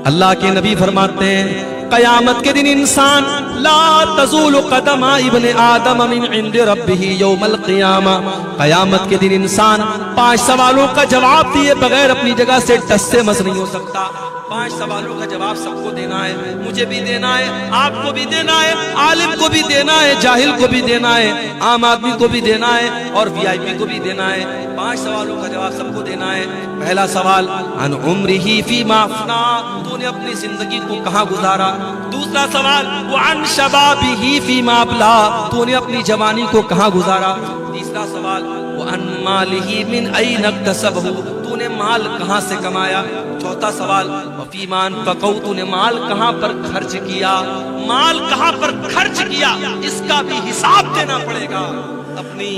अल्लाह के नबी फरमाते हैं क़यामत के दिन इंसान ला तज़ूलु क़दमा इब्ने आदम मिन इंद रब्बिही यौमल क़ियामा, क़यामत के दिन इंसान 5 सवालों का जवाब दिए बगैर अपनी जगह से टस से मस नहीं हो सकता। 5 सवालों का जवाब सबको देना है, मुझे भी देना है, आपको भी देना है, आलिम को भी देना है, जाहिल को भी देना है, आम आदमी को भी देना है और वीआईपी को भी देना है। 5 सवालों का जवाब सबको देना है। पहला सवाल अन उम्रिही फीमा अफना, तूने अपनी जिंदगी को कहाँ गुजारा। दूसरा सवाल वो अन शबाबिही फीमा अबला, तूने अपनी जवानी को कहाँ गुजारा। तीसरा सवाल वो अन मालिही मिन ऐन इक्तसबहु, तूने माल कहाँ से कमाया। चौथा सवाल वफीमान फकौ, तूने माल कहाँ पर खर्च किया, माल कहाँ पर खर्च किया, इसका भी हिसाब देना पड़ेगा। अपनी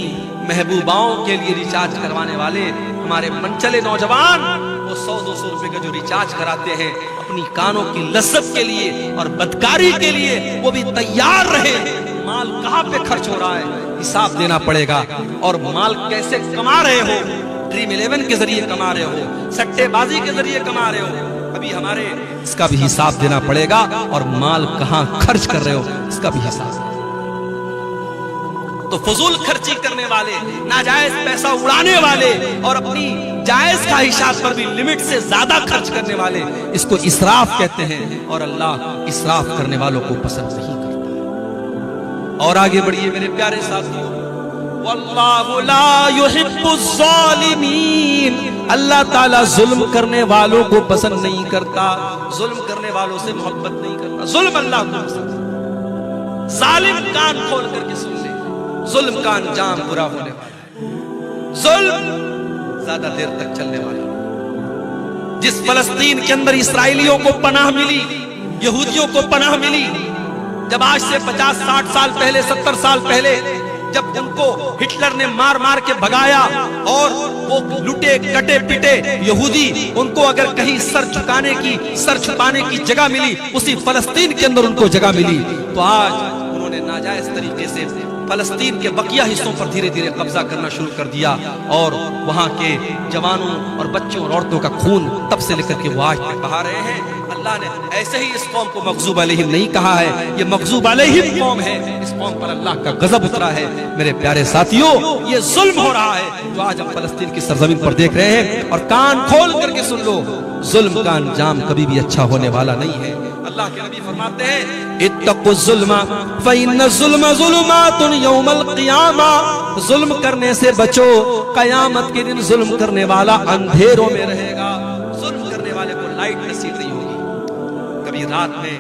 महबूबाओं के लिए रिचार्ज करवाने वाले हमारे मनचले नौजवान वो 100-200 रुपए का जो रिचार्ज कराते हैं अपनी कानों की लज्जत के लिए और बदकारी के लिए, वो भी तैयार रहे। माल कहाँ पे खर्च हो रहा है, हिसाब देना पड़ेगा। और माल कैसे कमा रहे हो, ड्रीम 11 के जरिए कमा रहे हो, सट्टेबाजी के जरिए कमा रहे हो, अभी हमारे इसका भी हिसाब देना पड़ेगा। और माल कहाँ खर्च कर रहे हो, इसका भी हिसाब। तो फजूल खर्ची करने वाले, नाजायज पैसा उड़ाने वाले और अपनी जायज ख्वाहिशात पर भी लिमिट से ज्यादा खर्च करने वाले, इसको इसराफ कहते हैं। और अल्लाह इसराफ करने वालों को पसंद नहीं करता। और आगे बढ़िए मेरे प्यारे साथियों, वल्लाहु ला युहिब्बुज़ ज़ालिमीन, अल्लाह ताला जुल्म करने वालों को पसंद नहीं करता, जुल्म करने वालों से मोहब्बत नहीं करता। जुल्म अल्लाह को पसंद। जालिम कान खोल करके सुन ले, जुल्म का अंजाम बुरा होने वाला, जुल्म ज्यादा देर तक चलने वाला। जिस फलस्तीन के अंदर इसराइलियों को पनाह मिली, यहूदियों को पनाह मिली, जब आज से 50-60 साल पहले, 70 साल पहले जब उनको हिटलर ने मार मार के भगाया और वो लुटे कटे पिटे यहूदी, उनको अगर कहीं सर छुपाने की जगह मिली, उसी फलस्तीन के अंदर उनको जगह मिली। तो आज उन्होंने नाजायज तरीके से फलस्तीन के बकिया हिस्सों पर धीरे धीरे कब्जा करना शुरू कर दिया और वहां के जवानों और बच्चों और औरतों का खून तब से लेकर के वो आज तक बहा रहे हैं। अल्लाह ने ऐसे ही इस कौम को मग़ज़ूब अलैहिम नहीं कहा है, ये मग़ज़ूब अलैहिम कौम है, इस कौम पर अल्लाह का गजब उतरा है। मेरे प्यारे साथियों, ये जुल्म हो रहा है जो आज हम फलस्तीन की सरजमीन पर देख रहे हैं। और कान खोल करके सुन लो, जुल्म का अंजाम कभी भी अच्छा होने वाला नहीं है। अल्लाह के नबी फरमाते हैं इत्तक़ुज़्ज़ुल्मा फ़इन्नज़्ज़ुल्मा ज़ुलुमातुन यौमल क़ियामा, जुल्म करने से बचो, कयामत के दिन जुल्म करने वाला अंधेरों में रहेगा। जुल्म करने वाले को लाइट नसीब नहीं होगी। कभी रात में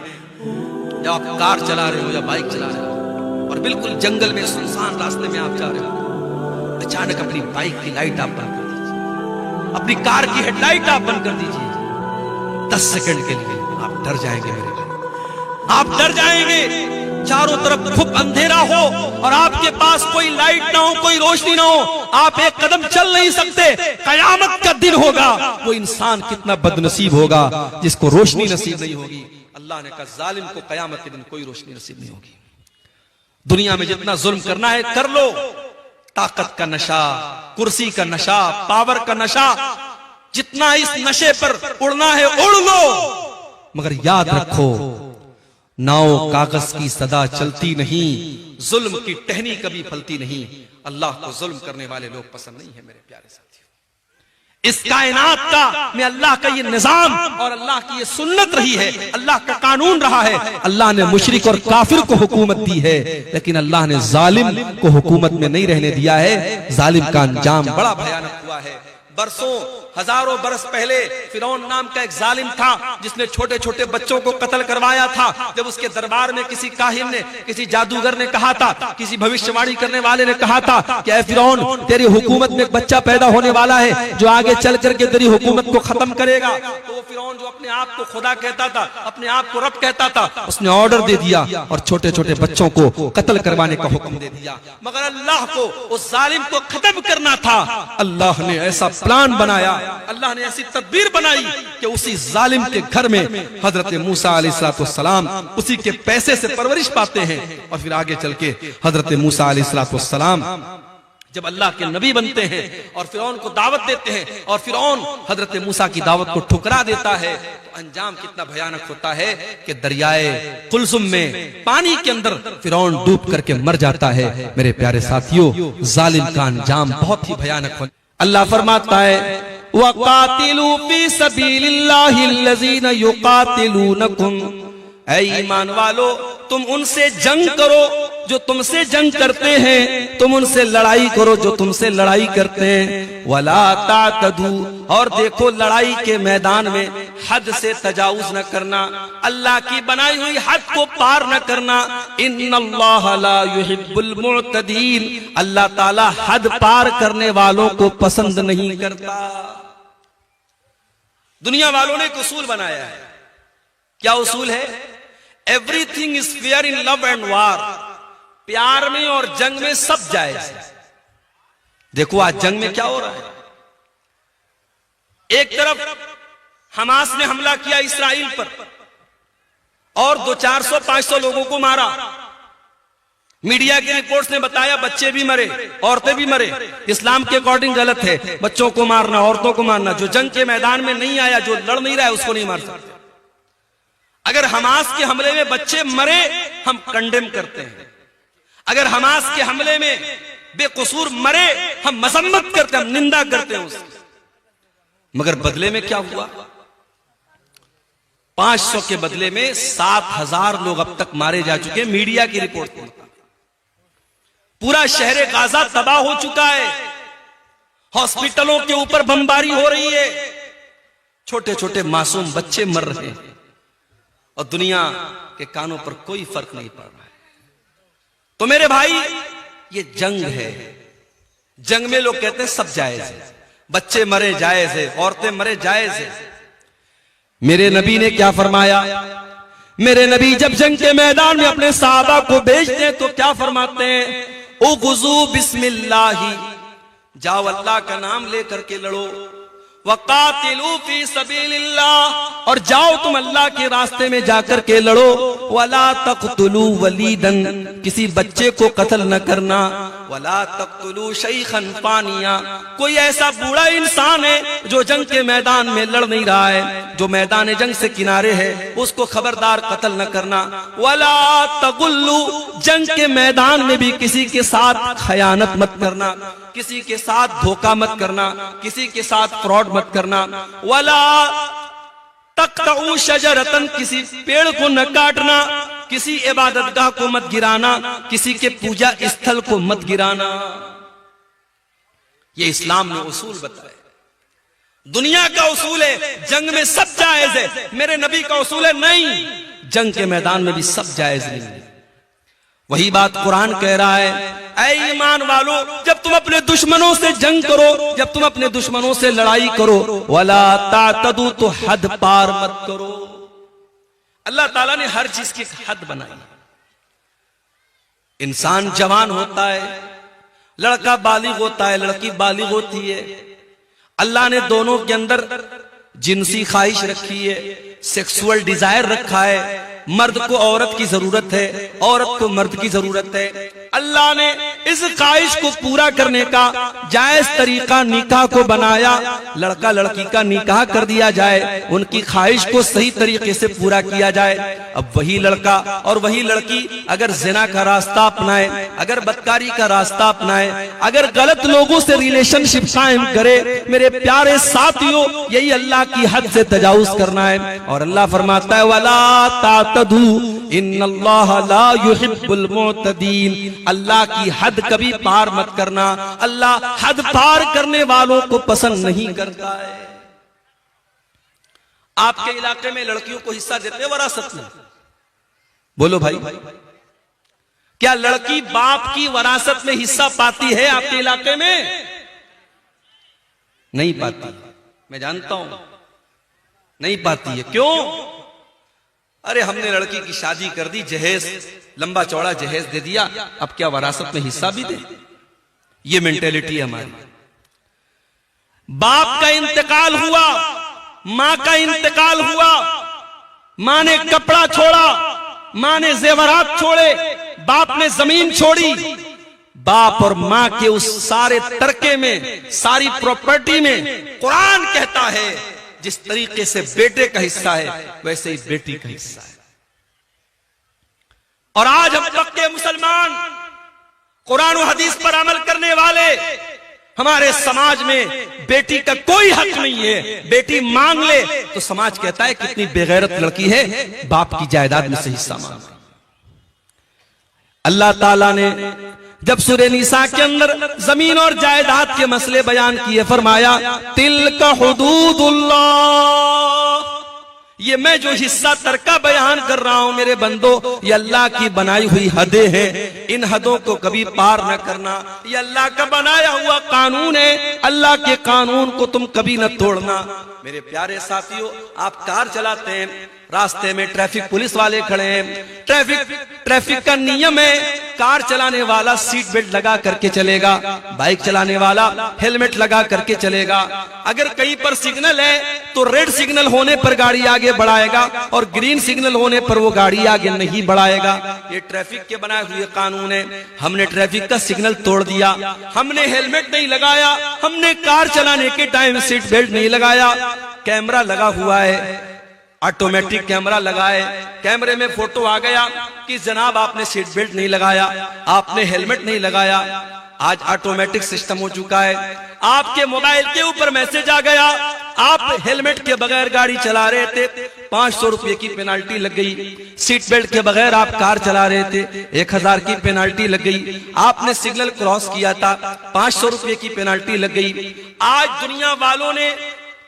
जब आप कार चला रहे हो या बाइक चला रहे हो और बिल्कुल जंगल में सुनसान रास्ते में आप जा रहे हो, अचानक अपनी बाइक की लाइट आप बंद कर दीजिए, अपनी कार की हेडलाइट आप बंद कर दीजिए। 10 सेकंड के लिए आप डर जाएंगे मेरे भाई, आप डर जाएंगे। चारों तरफ खूब अंधेरा हो और आपके पास कोई लाइट ना हो, कोई रोशनी ना हो, आप एक कदम चल नहीं सकते। कयामत का दिन होगा, वो इंसान कितना बदनसीब होगा जिसको रोशनी नसीब नहीं होगी। अल्लाह ने कहा जालिम को कयामत के दिन कोई रोशनी नसीब नहीं होगी। दुनिया में जितना जुल्म करना है कर लो, ताकत का नशा, कुर्सी का नशा, पावर का नशा, जितना इस नशे पर उड़ना है उड़ लो, मगर याद रखो नाव कागज की सदा चलती नहीं, जुल्म की टहनी कभी फलती नहीं। अल्लाह को जुल्म करने वाले लोग पसंद नहीं है मेरे प्यारे साथियों। इस कायनात का में अल्लाह का ये निजाम और अल्लाह की ये सुन्नत रही है, अल्लाह का कानून रहा है। अल्लाह ने मुशरिक और काफिर को हुकूमत दी है, लेकिन अल्लाह ने जालिम को हुकूमत में नहीं रहने दिया है। जालिम का अंजाम बड़ा भयानक हुआ है। बरसों हजारों बरस पहले फिरौन नाम का एक जालिम था जिसने छोटे छोटे बच्चों को कत्ल करवाया था। जब उसके दरबार में किसी काहिन ने, किसी जादूगर ने कहा था, किसी भविष्यवाणी करने वाले ने कहा था कि ऐ फिरौन, तेरी हुकूमत में एक बच्चा पैदा होने वाला है जो आगे चल करके तेरी हुकूमत को खत्म करेगा। तो वो फिरौन जो अपने आप को खुदा कहता था, अपने आप को रब कहता था, उसने ऑर्डर दे दिया और छोटे छोटे बच्चों को कत्ल करवाने का हुक्म दे दिया। मगर अल्लाह को उस जालिम को खत्म करना था। अल्लाह ने ऐसा प्लान बनाया, अल्लाह ने ऐसी तदबीर बनाई कि उसी जालिम के घर में हजरत मूसा अलैहिस्सलाम उसी के पैसे से परवरिश पाते हैं। और फिर आगे चल के हजरत मूसा अलैहिस्सलाम जब अल्लाह के नबी बनते हैं और फिरौन को दावत देते हैं और फिरौन हजरत मूसा की दावत को ठुकरा देता है, तो अंजाम कितना भयानक होता है कि दरियाए कुलसुम में पानी के अंदर फिरौन डूब करके मर जाता है। मेरे प्यारे साथियों, जालिम का अंजाम बहुत ही भयानक हो। अल्लाह फरमाता है वक़ातिलू फी सबीलिल्लाहि अल्लज़ीना युक़ातिलूनकुम, ऐ ईमान वालो तुम उनसे जंग करो जो तुमसे जंग करते हैं, तुम उनसे लड़ाई करो जो तुमसे लड़ाई करते हैं। वला तातदू, और देखो लड़ाई के मैदान में हद से तजावुज न करना, अल्लाह की बनाई हुई हद को पार न करना। इन्नल्लाह ला युहिब्बुल मुअतदीन, अल्लाह ताला हद पार करने वालों को पसंद नहीं करता। दुनिया वालों ने एक उसूल बनाया है। क्या उसूल है? Everything is fair in love and वार, प्यार में और जंग में सब जायज है। देखो आज जंग में क्या हो रहा है। एक तरफ हमास ने हमला किया इसराइल पर और 400-500 लोगों को मारा। मीडिया की रिपोर्ट्स ने बताया बच्चे भी मरे, औरतें भी मरे। इस्लाम के अकॉर्डिंग गलत है बच्चों को मारना, औरतों को मारना। जो जंग के मैदान में नहीं आया, जो लड़ नहीं रहा है, उसको नहीं मार सकते। अगर हमास के हमले में बच्चे मरे हम कंडेम करते हैं, अगर हमास के हमले में बेकसूर मरे हम मजम्मत करते हैं, हम निंदा करते हैं उसकी। मगर बदले में क्या हुआ? 500 के बदले में 7,000 लोग अब तक मारे जा चुके हैं। मीडिया की रिपोर्ट पर पूरा शहर गाजा तबाह हो चुका है। हॉस्पिटलों के ऊपर बमबारी हो रही है, छोटे छोटे मासूम बच्चे मर रहे हैं और दुनिया के कानों पर कोई फर्क नहीं पड़ रहा है। तो मेरे भाई ये जंग है। जंग में लोग कहते हैं सब जायज है, बच्चे मरे जायज है, औरतें मरे जायज है। मेरे नबी ने क्या फरमाया? मेरे नबी जब जंग के मैदान में अपने सहाबा को भेजते हैं तो क्या फरमाते हैं? उग़ज़ू बिस्मिल्लाही, जाओ अल्लाह का नाम लेकर के लड़ो। वक़ातिलू फी सबीलिल्लाह, और जाओ तुम अल्लाह के रास्ते में जाकर के लड़ो। वला तक़तुलू वलीदन, किसी बच्चे को कत्ल न करना। वला तक़तुलू शैखन फ़ानिया, कोई ऐसा बूढ़ा इंसान है जो जंग के मैदान में लड़ नहीं रहा है, जो मैदान जंग से किनारे है, उसको खबरदार कत्ल न करना। वला तग़ुल्लू, जंग के मैदान में भी किसी के साथ खयानत मत करना, किसी के साथ धोखा मत करना, किसी के साथ फ्रॉड मत करना। वला तक़तऊ शजरतन, किसी पेड़ को न काटना, किसी इबादतगाह को मत गिराना, किसी के पूजा स्थल को मत गिराना। ये इस्लाम ने उसूल बताए। दुनिया का उसूल है जंग में सब जायज है, मेरे नबी का उसूल है नहीं, जंग के मैदान में भी सब जायज नहीं। वही बात कुरान कह रहा है, ऐ ईमान वालों जब तुम अपने दुश्मनों से जंग करो, जब तुम अपने दुश्मनों से लड़ाई करो, वला तातदू, तो हद पार मत करो। अल्लाह ताला ने हर चीज की हद बनाई। इंसान जवान होता है, लड़का बालिग होता है, लड़की बालिग होती है। अल्लाह ने दोनों के अंदर जिनसी ख्वाहिश रखी है, सेक्सुअल डिजायर रखा है। मर्द को औरत की जरूरत है, औरत को मर्द की जरूरत है। अल्लाह ने इस ख्वाहिश को पूरा करने का जायज तरीका निकाह को बनाया। लड़का लड़की का निकाह कर दिया जाए, उनकी ख्वाहिश को सही तरीके से पूरा किया जाए। अब वही लड़का और वही लड़की अगर जिना का रास्ता अपनाए, अगर बदकारी का रास्ता अपनाए, अगर गलत लोगों से रिलेशनशिप कायम करे, मेरे प्यारे साथियों यही अल्लाह की हद से तजावुज करना है। और अल्लाह फरमाता है वला तातदू इन्नल्लाह ला युहिब्बुल मुअतदीन, अल्लाह की हद कभी पार मत करना। अल्लाह हद पार करने वालों को पसंद नहीं करता है। आपके इलाके में लड़कियों को हिस्सा देते हैं वरासत में? बोलो भाई, क्या लड़की बाप की वरासत में हिस्सा पाती है आपके इलाके में? नहीं पाती, मैं जानता हूं नहीं पाती है। क्यों? अरे हमने लड़की की शादी कर दी, जहेज लंबा चौड़ा जहेज दे दिया, अब क्या वरासत में हिस्सा भी दे? ये मेंटेलिटी है हमारी। बाप का इंतकाल हुआ, मां का इंतकाल हुआ, मां ने कपड़ा छोड़ा, मां ने जेवरात छोड़े, बाप ने जमीन छोड़ी। बाप और मां के उस सारे तरके में, सारी प्रॉपर्टी में कुरान कहता है जिस तरीके से बेटे का हिस्सा है वैसे ही बेटी का हिस्सा है। और आज हम पक्के मुसलमान, कुरान और हदीस पर अमल करने वाले, हमारे समाज में बेटी का कोई हक नहीं है। बेटी मांग ले तो समाज कहता है कितनी बेगैरत लड़की है, बाप की जायदाद में से हिस्सा मांग। अल्लाह ताला ने जब सूरह निसा के अंदर जमीन और जायदाद के मसले बयान किए, फरमाया तिल्का हुदूदुल्लाह, ये मैं जो हिस्सा तरका बयान कर रहा हूं मेरे बंदो, ये अल्लाह की बनाई हुई हदें हैं, इन हदों को कभी पार न करना। ये अल्लाह का बनाया हुआ कानून है, अल्लाह के कानून को तुम कभी न तोड़ना। मेरे प्यारे साथियों, आप कार चलाते हैं, रास्ते में ट्रैफिक पुलिस वाले खड़े हैं, ट्रैफिक का नियम है कार चलाने वाला सीट बेल्ट लगा करके चलेगा, बाइक चलाने वाला हेलमेट लगा करके चलेगा। अगर कहीं पर सिग्नल है तो रेड सिग्नल होने पर गाड़ी आगे बढ़ाएगा और ग्रीन सिग्नल होने पर वो गाड़ी आगे नहीं बढ़ाएगा। ये ट्रैफिक के बनाए हुए कानून है। हमने ट्रैफिक का सिग्नल तोड़ दिया, हमने हेलमेट नहीं लगाया, हमने कार चलाने के टाइम सीट बेल्ट नहीं लगाया, कैमरा लगा हुआ है, ऑटोमेटिक कैमरा लगाए, कैमरे में फोटो आ गया कि जनाब आपने सीट बेल्ट नहीं लगाया, आपने हेलमेट नहीं लगाया। आज ऑटोमेटिक सिस्टम हो चुका है, आपके मोबाइल के ऊपर मैसेज आ गया, आप हेलमेट के बगैर गाड़ी चला रहे थे, 500 रुपए की पेनाल्टी लग गई। सीट बेल्ट के बगैर आप कार चला रहे थे, 1000 की पेनाल्टी लग गई। आपने सिग्नल क्रॉस किया था, 500 रुपए की पेनाल्टी लग गई। आज दुनिया वालों ने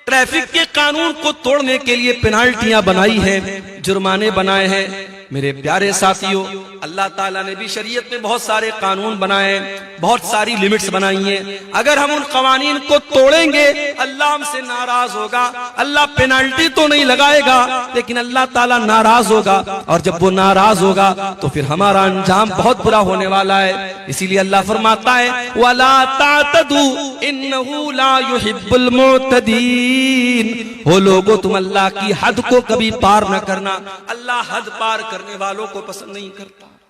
ट्रैफिक के कानून को तोड़ने के लिए पेनाल्टियां बनाई हैं, जुर्माने बनाए हैं। मेरे प्यारे साथियों, अल्लाह ताला ने भी शरीयत में बहुत सारे कानून बनाए हैं, बहुत सारी लिमिट्स बनाई हैं। अगर हम उन कवानीन को तोड़ेंगे अल्लाह हमसे नाराज होगा। अल्लाह पेनाल्टी तो नहीं लगाएगा लेकिन अल्लाह ताला नाराज होगा, और जब वो नाराज होगा तो फिर हमारा अंजाम बहुत बुरा होने वाला है। इसीलिए अल्लाह फरमाता है वला तातदू इन्नहु ला युहिब्बुल मुअतदीन, हो लोगो तुम अल्लाह की हद को कभी पार न करना, अल्लाह हद पार करने वालों को पसंद नहीं करता।